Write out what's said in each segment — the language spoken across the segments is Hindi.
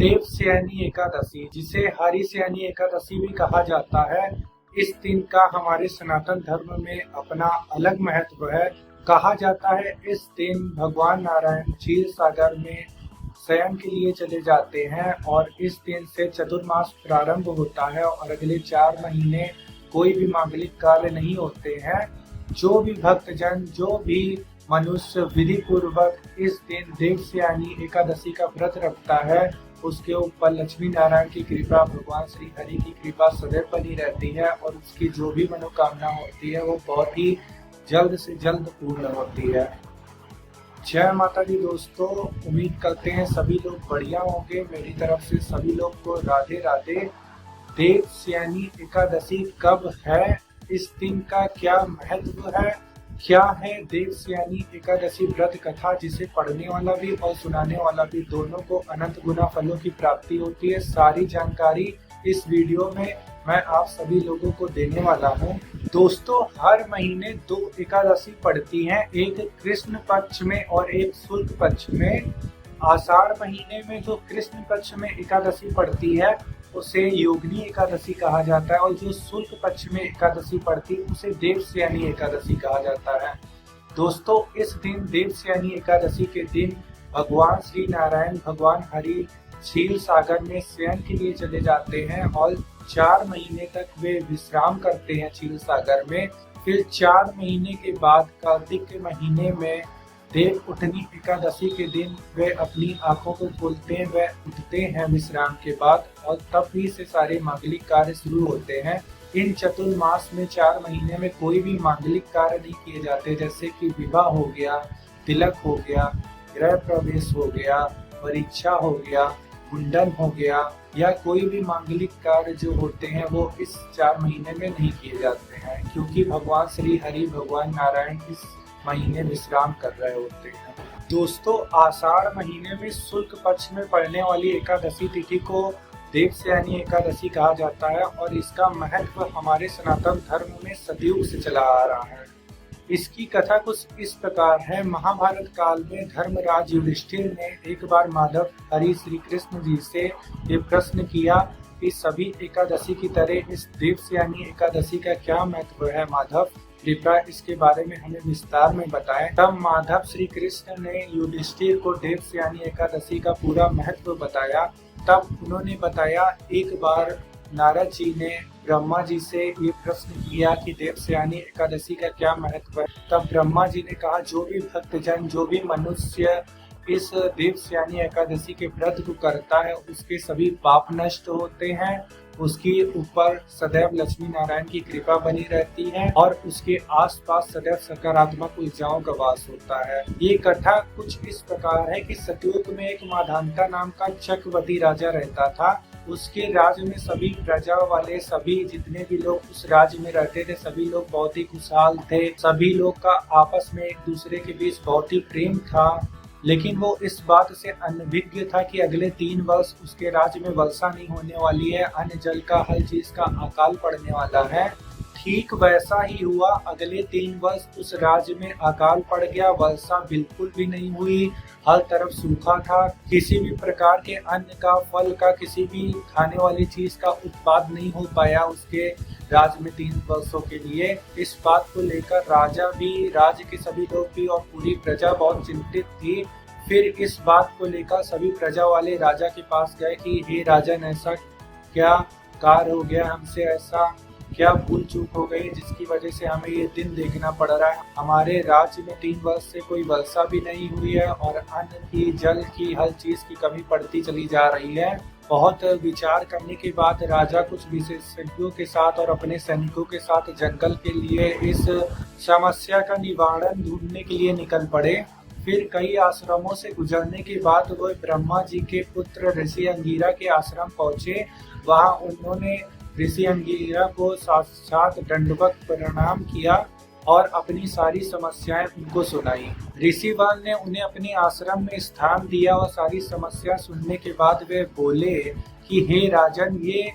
देवशयनी एकादशी, जिसे हरिशयनी एकादशी भी कहा जाता है, इस दिन का हमारे सनातन धर्म में अपना अलग महत्व है। कहा जाता है इस दिन भगवान नारायण क्षीर सागर में शयन के लिए चले जाते हैं और इस दिन से चतुर्मास प्रारंभ होता है और अगले 4 महीने कोई भी मांगलिक कार्य नहीं होते हैं। जो भी भक्तजन, जो भी मनुष्य विधि पूर्वक इस दिन देवशयनी एकादशी का व्रत रखता है, उसके ऊपर लक्ष्मी नारायण की कृपा, भगवान श्री हरि की कृपा सदैव बनी रहती है और उसकी जो भी मनोकामना होती है वो बहुत ही जल्द से जल्द पूर्ण होती है। जय माता दी दोस्तों, उम्मीद करते हैं सभी लोग बढ़िया होंगे। मेरी तरफ से सभी लोग को राधे राधे। देवशयनी एकादशी कब है, इस दिन का क्या महत्व है, क्या है देवशयनी एकादशी व्रत कथा, जिसे पढ़ने वाला भी और सुनाने वाला भी दोनों को अनंत गुना फलों की प्राप्ति होती है। सारी जानकारी इस वीडियो में मैं आप सभी लोगों को देने वाला हूं। दोस्तों, हर महीने 2 एकादशी पड़ती हैं, एक कृष्ण पक्ष में और एक शुक्ल पक्ष में। आषाढ़ महीने में जो कृष्ण पक्ष में एकादशी पड़ती है उसे योगिनी एकादशी कहा जाता है और जो शुक्ल पक्ष में एकादशी पड़ती है उसे देवशयनी एकादशी कहा जाता है। दोस्तों, इस दिन देवशयनी एकादशी के दिन भगवान श्री नारायण, भगवान हरि क्षीर सागर में शयन के लिए चले जाते हैं और 4 महीने तक वे विश्राम करते हैं क्षीर सागर में। फिर 4 महीने के बाद कार्तिक के महीने में देव उठनी एकादशी के दिन वे अपनी आंखों को खोलते हैं, वे उठते हैं विश्राम के बाद और तब भी से सारे मांगलिक कार्य शुरू होते हैं। इन चतुर्मास में 4 महीने में कोई भी मांगलिक कार्य नहीं किए जाते, जैसे कि विवाह हो गया, तिलक हो गया, गृह प्रवेश हो गया, परीक्षा हो गया, मुंडन हो गया या कोई भी मांगलिक कार्य जो होते हैं वो इस 4 महीने में नहीं किए जाते हैं, क्योंकि भगवान श्री हरि, भगवान नारायण इस महीने विश्राम कर रहे होते हैं। दोस्तों, आषाढ़ महीने में शुक्ल पक्ष में पड़ने वाली एकादशी तिथि को देवशयनी एकादशी कहा जाता है और इसका महत्व हमारे सनातन धर्म में सतयुग से चला आ रहा है। इसकी कथा कुछ इस प्रकार है। महाभारत काल में धर्मराज युधिष्ठिर ने एक बार माधव हरि श्री कृष्ण जी से ये प्रश्न किया कि सभी एकादशी की तरह इस देवशयनी एकादशी का क्या महत्व है माधव, कृपया इसके बारे में हमें विस्तार में बताएं। तब माधव श्री कृष्ण ने युधिष्ठिर को देवशयनी एकादशी का पूरा महत्व बताया। तब उन्होंने बताया, एक बार नारद जी ने ब्रह्मा जी से ये प्रश्न किया कि देवशयनी एकादशी का क्या महत्व है। तब ब्रह्मा जी ने कहा, जो भी भक्तजन, जो भी मनुष्य इस देवशयनी एकादशी के व्रत को करता है उसके सभी पाप नष्ट होते हैं, उसके ऊपर सदैव लक्ष्मी नारायण की कृपा बनी रहती है और उसके आसपास सदैव सकारात्मक ऊर्जाओं का वास होता है। ये कथा कुछ इस प्रकार है कि सतयुग में एक माधांता नाम का चक्रवर्ती राजा रहता था। उसके राज्य में सभी प्रजा वाले, सभी जितने भी लोग उस राज्य में रहते थे, सभी लोग बहुत ही खुशहाल थे। सभी लोग का आपस में एक दूसरे के बीच बहुत ही प्रेम था। लेकिन वो इस बात से अनभिज्ञ था कि अगले 3 वर्ष उसके राज्य में वर्षा नहीं होने वाली है, अन्न जल का, हर चीज का अकाल पड़ने वाला है। ठीक वैसा ही हुआ। अगले 3 वर्ष उस राज्य में अकाल पड़ गया, वर्षा बिल्कुल भी नहीं हुई, हर तरफ सूखा था, किसी भी प्रकार के अन्न का, फल का, किसी भी खाने वाली चीज का उत्पाद नहीं हो पाया उसके राज्य में 3 वर्षों के लिए। इस बात को लेकर राजा भी, राज्य के सभी लोग भी और पूरी प्रजा बहुत चिंतित थी। फिर इस बात को लेकर सभी प्रजा वाले राजा के पास गए कि हे राजन, ऐसा क्या कार्य हो गया हमसे, ऐसा क्या भूल चूक हो गई जिसकी वजह से हमें ये दिन देखना पड़ रहा है। हमारे राज्य में 3 वर्ष से कोई वर्षा भी नहीं हुई है और अन्न की, जल की, हर चीज की कमी पड़ती चली जा रही है। बहुत विचार करने के बाद राजा कुछ विशेषज्ञों के साथ और अपने सैनिकों के साथ जंगल के लिए इस समस्या का निवारण ढूंढने के लिए निकल पड़े। फिर कई आश्रमों से गुजरने के बाद वो ब्रह्मा जी के पुत्र ऋषि अंगिरा के आश्रम पहुंचे। वहां उन्होंने ऋषि अंगिरा को साक्षात दंडवत प्रणाम किया और अपनी सारी समस्याएं उनको सुनाई। ऋषिवाल ने उन्हें अपने आश्रम में स्थान दिया और सारी समस्या सुनने के बाद वे बोले कि हे राजन, ये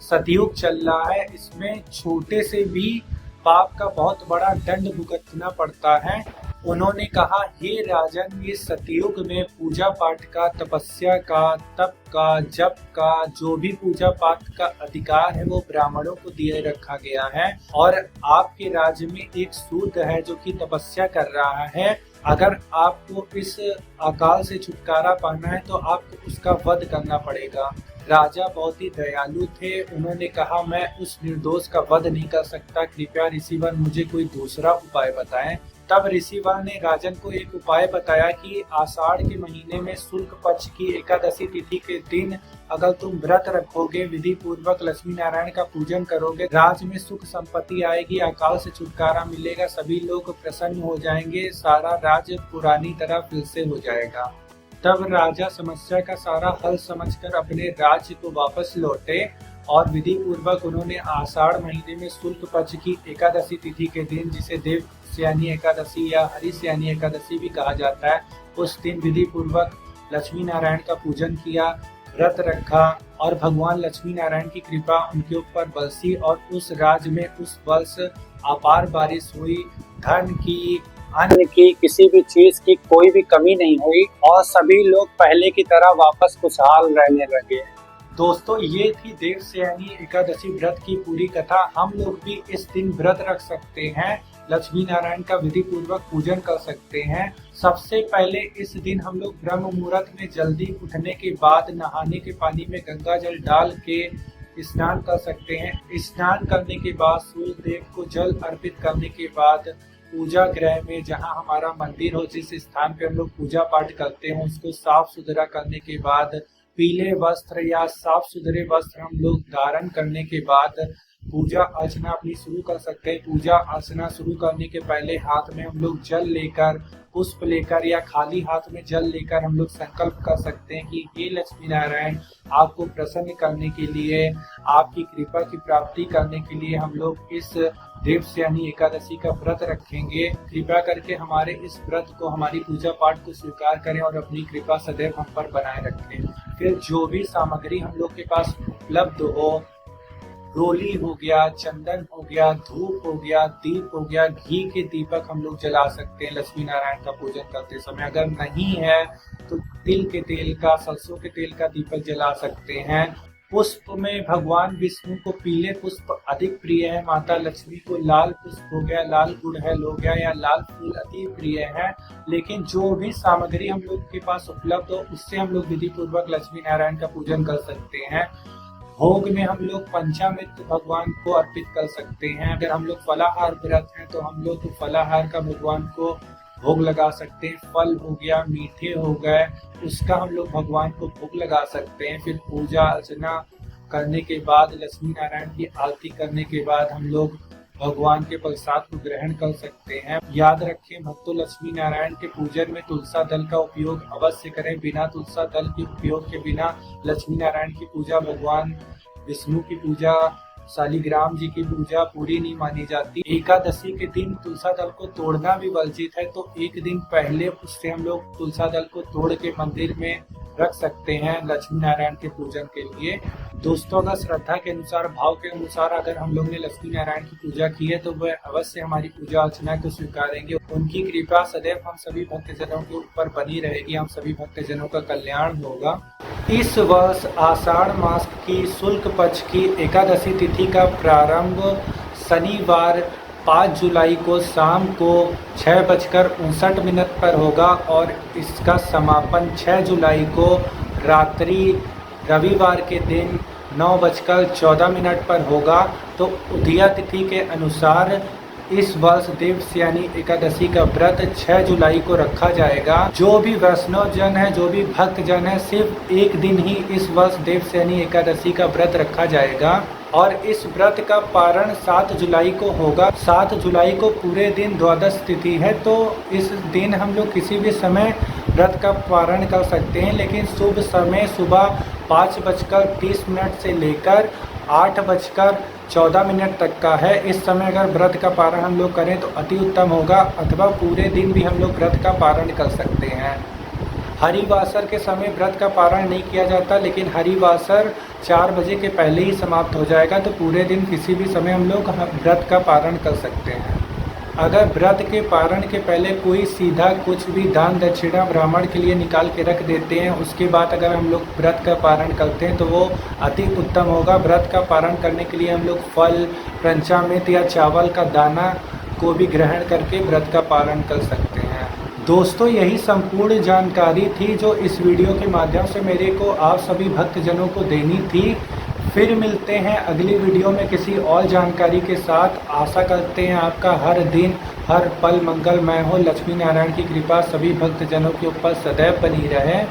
सतयुग चल रहा है, इसमें छोटे से भी पाप का बहुत बड़ा दंड भुगतना पड़ता है। उन्होंने कहा, हे राजन, इस सतयुग में पूजा पाठ का, तपस्या का, तप का, जप का, जो भी पूजा पाठ का अधिकार है वो ब्राह्मणों को दिए रखा गया है। और आपके राज्य में एक सूत है जो कि तपस्या कर रहा है। अगर आपको इस अकाल से छुटकारा पाना है तो आपको उसका वध करना पड़ेगा। राजा बहुत ही दयालु थे। उन्होंने कहा, मैं उस निर्दोष का वध नहीं कर सकता, कृपया ऋषिवर मुझे कोई दूसरा उपाय बताएं। तब ऋषिवर ने राजन को एक उपाय बताया कि आषाढ़ के महीने में शुक्ल पक्ष की एकादशी तिथि के दिन अगर तुम व्रत रखोगे, विधि पूर्वक लक्ष्मी नारायण का पूजन करोगे, राज्य में सुख संपत्ति आएगी, अकाल से छुटकारा मिलेगा, सभी लोग प्रसन्न हो जाएंगे, सारा राज्य पुरानी तरह फिर से हो जाएगा। तब राजा समस्या का सारा हल समझकर अपने राज्य को वापस लौटे और विधि पूर्वक उन्होंने आषाढ़ महीने में शुक्ल पक्ष की एकादशी तिथि के दिन, जिसे देवस्यानी एकादशी या हरिस्यानी एकादशी भी कहा जाता है, उस दिन विधि पूर्वक लक्ष्मी नारायण का पूजन किया, व्रत रखा और भगवान लक्ष्मी नारायण की कृपा उनके ऊपर बरसी और उस राज्य में उस वर्ष अपार बारिश हुई। धन की, अन्न की, किसी भी चीज की कोई भी कमी नहीं हुई और सभी लोग पहले की तरह वापस खुशहाल रहने लगे। दोस्तों, ये थी देवस्यानी एकादशी व्रत की पूरी कथा। हम लोग भी इस दिन व्रत रख सकते हैं, लक्ष्मी नारायण का विधि पूर्वक पूजन कर सकते हैं। सबसे पहले इस दिन हम लोग ब्रह्म मुहूर्त में जल्दी उठने के बाद नहाने के पानी में गंगा जल डाल के स्नान कर सकते हैं। स्नान करने के बाद सूर्य देव को जल अर्पित करने के बाद पूजा गृह में, जहां हमारा मंदिर हो, जिस स्थान पे हम लोग पूजा पाठ करते हैं, उसको साफ सुथरा करने के बाद पीले वस्त्र या साफ सुथरे वस्त्र हम लोग धारण करने के बाद पूजा अर्चना अपनी शुरू कर सकते हैं। पूजा अर्चना शुरू करने के पहले हाथ में हम लोग जल लेकर, पुष्प लेकर या खाली हाथ में जल लेकर हम लोग संकल्प कर सकते हैं कि हे लक्ष्मी नारायण, आपको प्रसन्न करने के लिए, आपकी कृपा की प्राप्ति करने के लिए हम लोग इस देवस्यानी एकादशी का व्रत रखेंगे। कृपा करके हमारे इस व्रत को, हमारी पूजा पाठ को स्वीकार करें और अपनी कृपा सदैव हम पर बनाए रखें। फिर जो भी सामग्री हम लोग के पास उपलब्ध हो, रोली हो गया, चंदन हो गया, धूप हो गया, दीप हो गया, घी के दीपक हम लोग जला सकते हैं लक्ष्मी नारायण का पूजन करते समय। अगर नहीं है तो तिल के तेल का, सरसों के तेल का दीपक जला सकते हैं। पुष्प में भगवान विष्णु को पीले पुष्प अधिक प्रिय है, माता लक्ष्मी को लाल पुष्प हो गया, लाल गुड़हल हो गया या लाल फूल अति प्रिय है। लेकिन जो भी सामग्री हम लोग के पास उपलब्ध हो, उससे हम लोग विधि पूर्वक लक्ष्मी नारायण का पूजन कर सकते हैं। भोग में हम लोग पंचामृत भगवान को अर्पित कर सकते हैं। अगर हम लोग फलाहार व्रत हैं तो हम लोग फलाहार का भगवान को भोग लगा सकते हैं। फल हो गया, मीठे हो गए, उसका हम लोग भगवान को भोग लगा सकते हैं। फिर पूजा अर्चना करने के बाद, लक्ष्मी नारायण की आरती करने के बाद हम लोग भगवान के प्रसाद को ग्रहण कर सकते हैं। याद रखें भक्तों, लक्ष्मी नारायण के पूजन में तुलसा दल का उपयोग अवश्य करें। बिना तुलसा दल के उपयोग के बिना लक्ष्मी नारायण की पूजा, भगवान विष्णु की पूजा, शालिग्राम जी की पूजा पूरी नहीं मानी जाती। एकादशी के दिन तुलसा दल को तोड़ना भी वर्जित है, तो एक दिन पहले उससे हम लोग तुलसा दल को तोड़ के मंदिर में रख सकते हैं लक्ष्मी नारायण के पूजन के लिए। दोस्तों, अगर श्रद्धा के अनुसार, भाव के अनुसार अगर हम लोग ने लक्ष्मी नारायण की पूजा की है तो वह अवश्य हमारी पूजा अर्चना को स्वीकारेंगे। उनकी कृपा सदैव हम सभी भक्तजनों के ऊपर बनी रहेगी, हम सभी भक्तजनों का कल्याण होगा। इस वर्ष आषाढ़ मास की शुक्ल पक्ष की एकादशी तिथि का प्रारंभ शनिवार 5 जुलाई को शाम को 6:59 पर होगा और इसका समापन 6 जुलाई को रात्रि रविवार के दिन 9:14 पर होगा। तो उदया तिथि के अनुसार इस वर्ष देवस्यानी एकादशी का व्रत 6 जुलाई को रखा जाएगा। जो भी वैष्णव जन है, जो भी भक्त जन है, सिर्फ एक दिन ही इस वर्ष देवस्यानी एकादशी का व्रत रखा जाएगा और इस व्रत का पारण 7 जुलाई को होगा। 7 जुलाई को पूरे दिन द्वादश तिथि है, तो इस दिन हम लोग किसी भी समय व्रत का पारण कर सकते हैं, लेकिन शुभ समय सुबह 5:30 से लेकर 8:14 तक का है। इस समय अगर व्रत का पारण हम लोग करें तो अति उत्तम होगा, अथवा पूरे दिन भी हम लोग व्रत का पारण कर सकते हैं। हरिवासर के समय व्रत का पारण नहीं किया जाता, लेकिन हरिवासर 4 बजे के पहले ही समाप्त हो जाएगा, तो पूरे दिन किसी भी समय हम लोग व्रत का पारण कर सकते हैं। अगर व्रत के पारण के पहले कोई सीधा कुछ भी दान दक्षिणा ब्राह्मण के लिए निकाल के रख देते हैं, उसके बाद अगर हम लोग व्रत का पारण करते हैं तो वो अति उत्तम होगा। व्रत का पारण करने के लिए हम लोग फल, पंचामृत या चावल का दाना को भी ग्रहण करके व्रत का पारण कर सकते हैं। दोस्तों, यही संपूर्ण जानकारी थी जो इस वीडियो के माध्यम से मेरे को आप सभी भक्तजनों को देनी थी। फिर मिलते हैं अगली वीडियो में किसी और जानकारी के साथ। आशा करते हैं आपका हर दिन हर पल मंगलमय हो। लक्ष्मी नारायण की कृपा सभी भक्तजनों के ऊपर सदैव बनी रहे।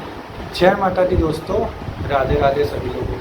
जय माता दी दोस्तों, राधे राधे सभी लोगों को।